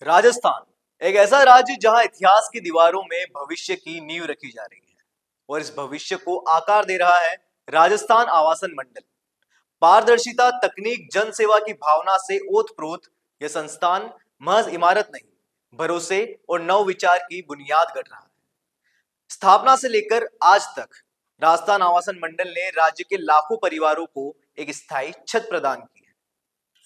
राजस्थान एक ऐसा राज्य जहां इतिहास की दीवारों में भविष्य की नींव रखी जा रही है और इस भविष्य को आकार दे रहा है राजस्थान आवासन मंडल। पारदर्शिता, तकनीक, जन सेवा की भावना से ओतप्रोत यह संस्थान महज इमारत नहीं, भरोसे और नव विचार की बुनियाद गढ़ रहा है। स्थापना से लेकर आज तक राजस्थान आवासन मंडल ने राज्य के लाखों परिवारों को एक स्थायी छत प्रदान की है।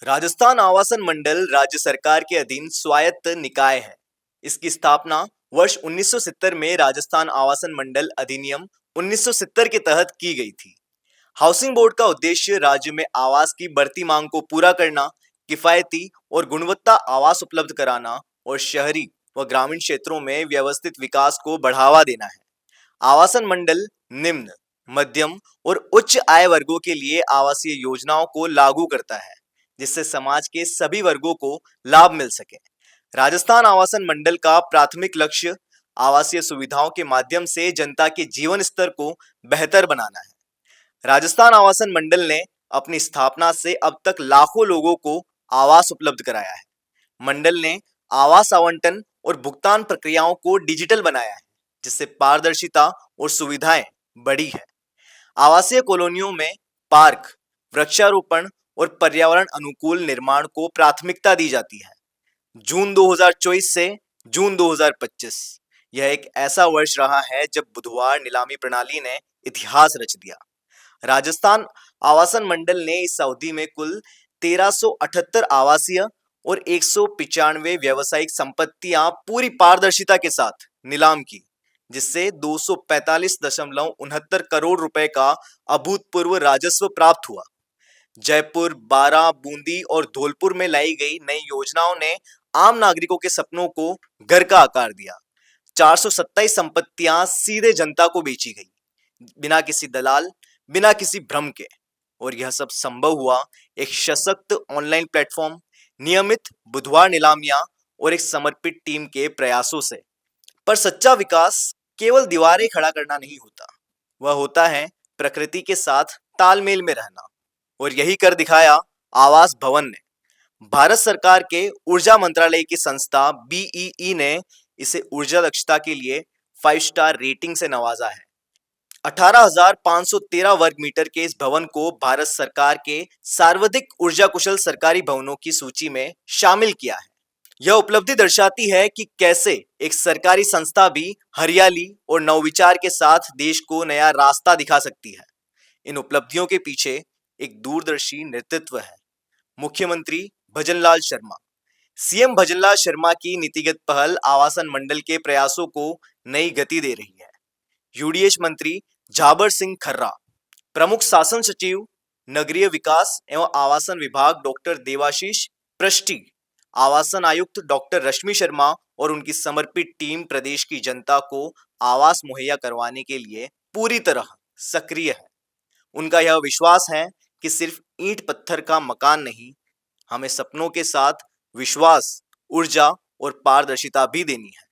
राजस्थान आवासन मंडल राज्य सरकार के अधीन स्वायत्त निकाय है। इसकी स्थापना वर्ष 1970 में राजस्थान आवासन मंडल अधिनियम 1970 के तहत की गई थी। हाउसिंग बोर्ड का उद्देश्य राज्य में आवास की बढ़ती मांग को पूरा करना, किफायती और गुणवत्ता आवास उपलब्ध कराना और शहरी व ग्रामीण क्षेत्रों में व्यवस्थित विकास को बढ़ावा देना है। आवासन मंडल निम्न, मध्यम और उच्च आय वर्गों के लिए आवासीय योजनाओं को लागू करता है, जिससे समाज के सभी वर्गों को लाभ मिल सके। राजस्थान आवासन मंडल का प्राथमिक लक्ष्य आवासीय सुविधाओं के माध्यम से जनता के जीवन स्तर को बेहतर बनाना है। राजस्थान आवासन मंडल ने अपनी स्थापना से अब तक लाखों लोगों को आवास उपलब्ध कराया है। मंडल ने आवास आवंटन और भुगतान प्रक्रियाओं को डिजिटल बनाया है, जिससे पारदर्शिता और सुविधाएं बढ़ी है। आवासीय कॉलोनियों में पार्क, वृक्षारोपण और पर्यावरण अनुकूल निर्माण को प्राथमिकता दी जाती है। जून 2024 से जून 2025 यह एक ऐसा वर्ष रहा है जब बुधवार नीलामी प्रणाली ने इतिहास रच दिया। राजस्थान आवासन मंडल ने इस अवधि में कुल 1378 आवासीय और 195 व्यावसायिक संपत्तियां पूरी पारदर्शिता के साथ नीलाम की, जिससे 245.69 करोड़ रुपए का अभूतपूर्व राजस्व प्राप्त हुआ। जयपुर, बारां, बूंदी और धौलपुर में लाई गई नई योजनाओं ने आम नागरिकों के सपनों को घर का आकार दिया। 427 संपत्तियां सीधे जनता को बेची गई, बिना किसी दलाल, बिना किसी भ्रम के। और यह सब संभव हुआ एक सशक्त ऑनलाइन प्लेटफॉर्म, नियमित बुधवार नीलामियां और एक समर्पित टीम के प्रयासों से। पर सच्चा विकास केवल दीवारें खड़ा करना नहीं होता, वह होता है प्रकृति के साथ तालमेल में रहना। और यही कर दिखाया आवास भवन ने। भारत सरकार के ऊर्जा मंत्रालय की संस्था बीईई ने इसे ऊर्जा दक्षता के लिए 5 स्टार रेटिंग से नवाजा है। 18,513 वर्ग मीटर के इस भवन को भारत सरकार के सर्वाधिक ऊर्जा कुशल सरकारी भवनों की सूची में शामिल किया है। यह उपलब्धि दर्शाती है कि कैसे एक सरकारी संस्था भी हरियाली और नवविचार के साथ देश को नया रास्ता दिखा सकती है। इन उपलब्धियों के पीछे एक दूरदर्शी नेतृत्व है। मुख्यमंत्री भजनलाल शर्मा, सीएम भजनलाल शर्मा की नीतिगत पहल आवासन मंडल के प्रयासों को नई गति दे रही है। यूडीएच मंत्री झाबर सिंह खर्रा, प्रमुख शासन सचिव नगरीय विकास एवं आवासन विभाग डॉक्टर देवाशीष पृष्टि, आवासन आयुक्त डॉक्टर रश्मि शर्मा और उनकी समर्पित टीम प्रदेश की जनता को आवास मुहैया करवाने के लिए पूरी तरह सक्रिय है। उनका यह विश्वास है कि सिर्फ ईंट पत्थर का मकान नहीं, हमें सपनों के साथ विश्वास, ऊर्जा और पारदर्शिता भी देनी है।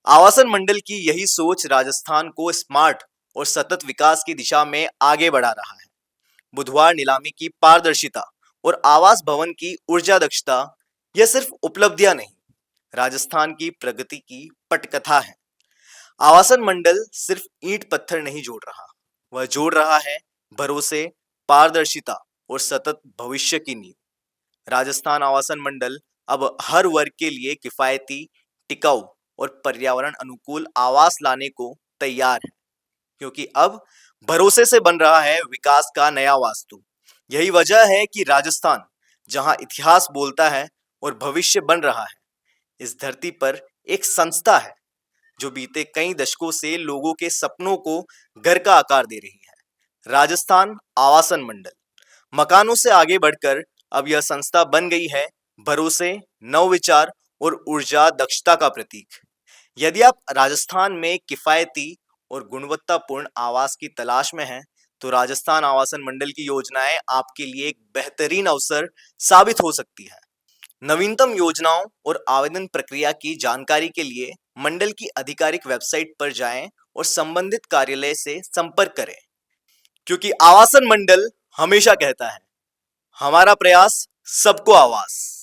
आवासन मंडल की यही सोच राजस्थान को स्मार्ट और सतत विकास की दिशा में आगे बढ़ा रहा है। बुधवार नीलामी की पारदर्शिता और आवास भवन की ऊर्जा दक्षता यह सिर्फ उपलब्धियां नहीं, राजस्थान की प्रगति की पटकथा है। आवासन मंडल सिर्फ ईंट पत्थर नहीं जोड़ रहा, वह जोड़ रहा है भरोसे, पारदर्शिता और सतत भविष्य की नींव। राजस्थान आवासन मंडल अब हर वर्ग के लिए किफायती, टिकाऊ और पर्यावरण अनुकूल आवास लाने को तैयार है, क्योंकि अब भरोसे से बन रहा है विकास का नया वास्तु। यही वजह है कि राजस्थान, जहां इतिहास बोलता है और भविष्य बन रहा है, इस धरती पर एक संस्था है जो बीते कई दशकों से लोगों के सपनों को घर का आकार दे रही है। राजस्थान आवासन मंडल मकानों से आगे बढ़कर अब यह संस्था बन गई है भरोसे, नवविचार और ऊर्जा दक्षता का प्रतीक। यदि आप राजस्थान में किफायती और गुणवत्तापूर्ण आवास की तलाश में हैं, तो राजस्थान आवासन मंडल की योजनाएं आपके लिए एक बेहतरीन अवसर साबित हो सकती है। नवीनतम योजनाओं और आवेदन प्रक्रिया की जानकारी के लिए मंडल की आधिकारिक वेबसाइट पर जाएं और संबंधित कार्यालय से संपर्क करें, क्योंकि आवासन मंडल हमेशा कहता है, हमारा प्रयास सबको आवास।